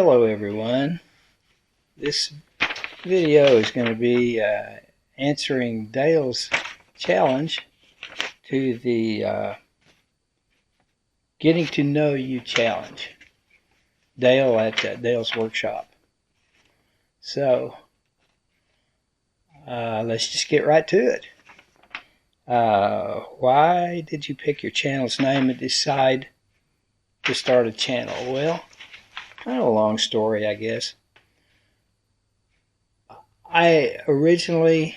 Hello everyone. This video is going to be answering Dale's challenge to the Getting to Know You challenge. Dale at Dale's workshop. So let's just get right to it. Why did you pick your channel's name and decide to start a channel? Well, kind of a long story, I guess. I originally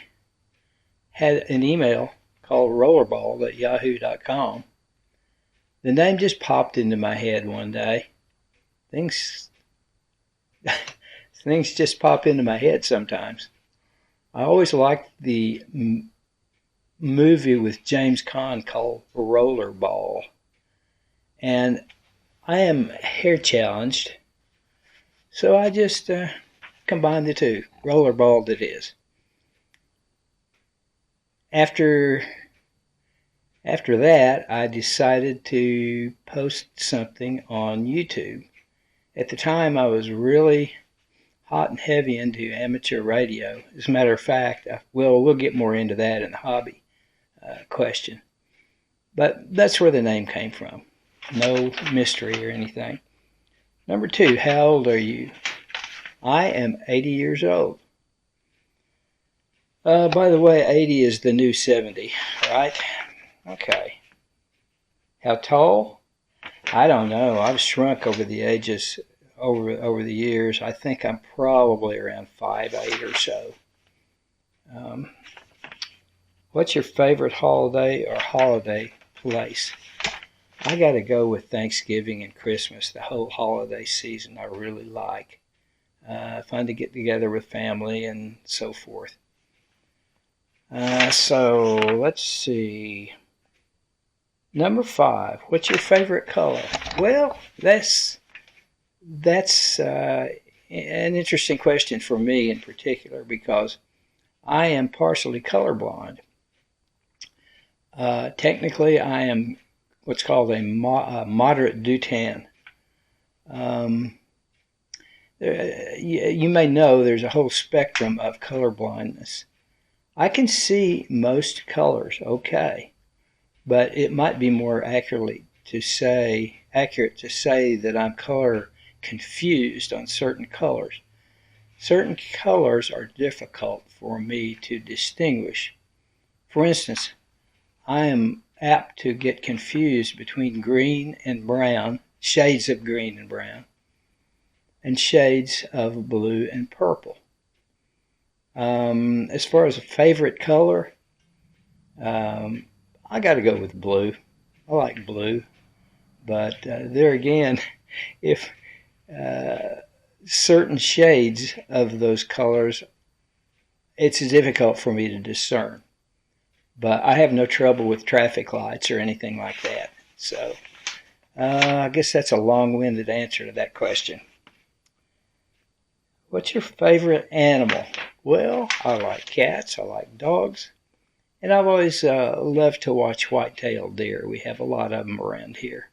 had an email called rollerball@yahoo.com. The name just popped into my head one day. Things just pop into my head sometimes. I always liked the movie with James Caan called Rollerball. And I am hair challenged, so I just combined the two. Rollerballed it is. After that, I decided to post something on YouTube. At the time, I was really hot and heavy into amateur radio. As a matter of fact, we'll get more into that in the hobby question. But that's where the name came from. No mystery or anything. Number 2, how old are you? I am 80 years old. By the way, 80 is the new 70, right? Okay. How tall? I don't know. I've shrunk over the ages, over the years. I think I'm probably around 5'8" or so. What's your favorite holiday or holiday place? I got to go with Thanksgiving and Christmas. The whole holiday season I really like. Fun to get together with family and so forth. So let's see. Number 5. What's your favorite color? Well, that's an interesting question for me in particular because I am partially colorblind. Technically, I am what's called a moderate Dutan. You may know there's a whole spectrum of color blindness. I can see most colors okay, but it might be more accurate to say that I'm color confused on certain colors. Certain colors are difficult for me to distinguish. For instance, I am apt to get confused between green and brown, shades of green and brown, and shades of blue and purple. As far as a favorite color, I got to go with blue. I like blue, but there again, if certain shades of those colors, it's difficult for me to discern. But I have no trouble with traffic lights or anything like that. So I guess that's a long-winded answer to that question. What's your favorite animal? Well, I like cats, I like dogs, and I've always loved to watch white-tailed deer. We have a lot of them around here.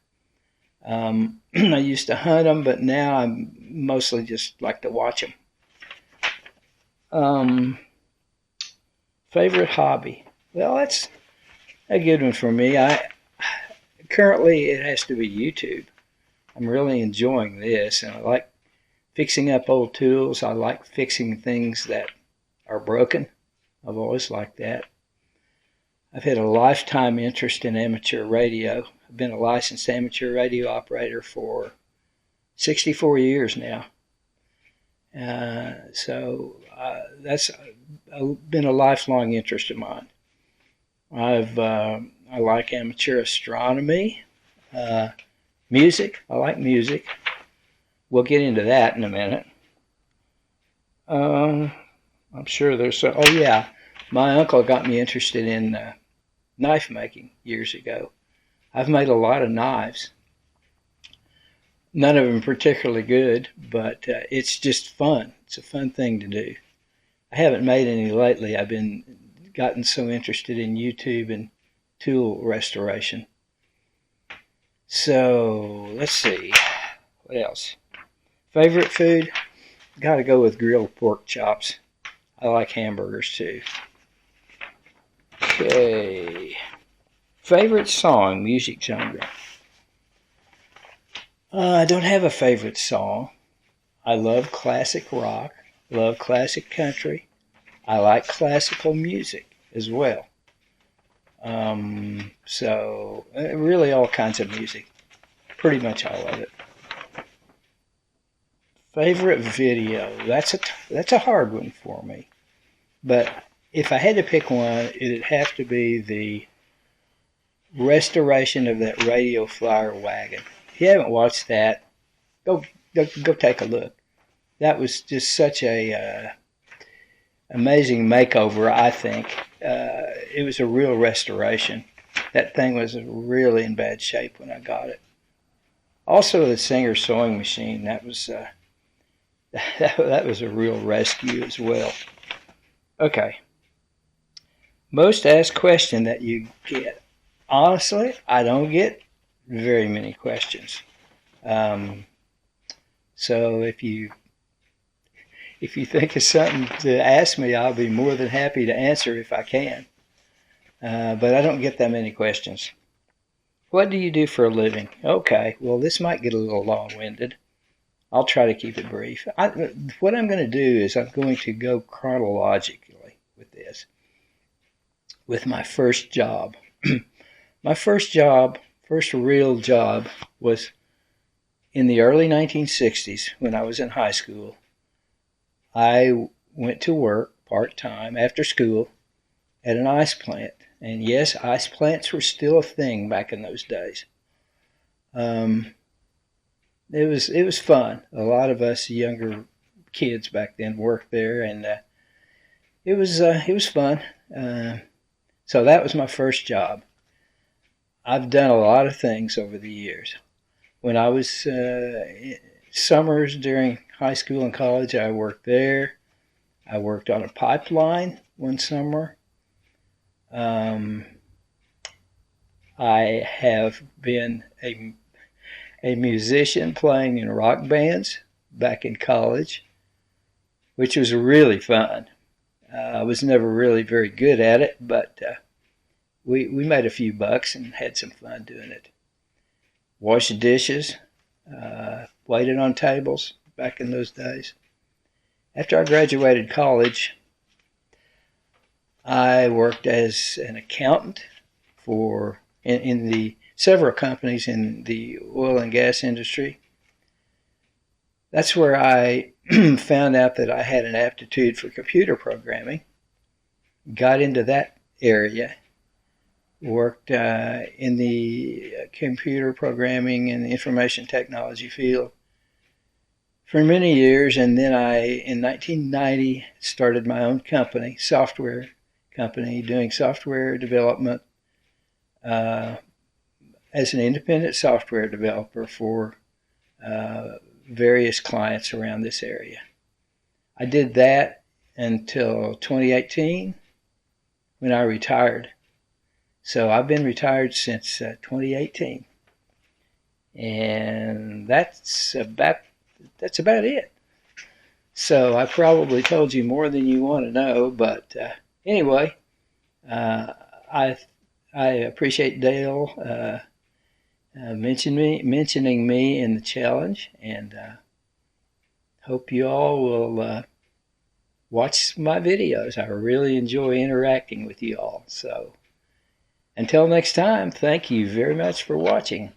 I used to hunt them, but now I mostly just like to watch them. Favorite hobby? Well, that's a good one for me. Currently, it has to be YouTube. I'm really enjoying this, and I like fixing up old tools. I like fixing things that are broken. I've always liked that. I've had a lifetime interest in amateur radio. I've been a licensed amateur radio operator for 64 years now. So that's been a lifelong interest of mine. I like amateur astronomy, music. I like music. We'll get into that in a minute. I'm sure there's some. Oh yeah, my uncle got me interested in knife making years ago. I've made a lot of knives. None of them particularly good, but it's just fun. It's a fun thing to do. I haven't made any lately. I've gotten so interested in YouTube and tool restoration. So let's see, what else? Favorite food? Got to go with grilled pork chops. I like hamburgers too. Okay. Favorite song, music genre? I don't have a favorite song. I love classic rock, love classic country. I like classical music as well. So really all kinds of music, pretty much all of it. Favorite video? That's a hard one for me. But if I had to pick one, it'd have to be the restoration of that Radio Flyer wagon. If you haven't watched that, go take a look. That was just such a amazing makeover, I think. It was a real restoration. That thing was really in bad shape when I got it. Also, the Singer sewing machine. That was that was a real rescue as well. Okay. Most asked question that you get. Honestly, I don't get very many questions. So if you think of something to ask me, I'll be more than happy to answer if I can. But I don't get that many questions. What do you do for a living? Okay, well, this might get a little long-winded. I'll try to keep it brief. What I'm going to do is I'm going to go chronologically with this. With my first job. My first real job was in the early 1960s when I was in high school. I went to work part-time after school at an ice plant. And yes, ice plants were still a thing back in those days. It was fun. A lot of us younger kids back then worked there, and it was fun. So that was my first job. I've done a lot of things over the years. When I was summers during high school and college, I worked there. I worked on a pipeline one summer. I have been a musician playing in rock bands back in college, which was really fun. I was never really very good at it, but we made a few bucks and had some fun doing it. Washed dishes, waited on tables back in those days. After I graduated college, I worked as an accountant in the several companies in the oil and gas industry. That's where I found out that I had an aptitude for computer programming. Got into that area. Worked in the computer programming and information technology field for many years, and then in 1990, started my own company, software company, doing software development as an independent software developer for various clients around this area. I did that until 2018 when I retired. So I've been retired since 2018. And that's about it. So I probably told you more than you want to know, but anyway, I appreciate Dale mentioning me in the challenge, and hope you all will watch my videos. I really enjoy interacting with you all. So until next time, thank you very much for watching.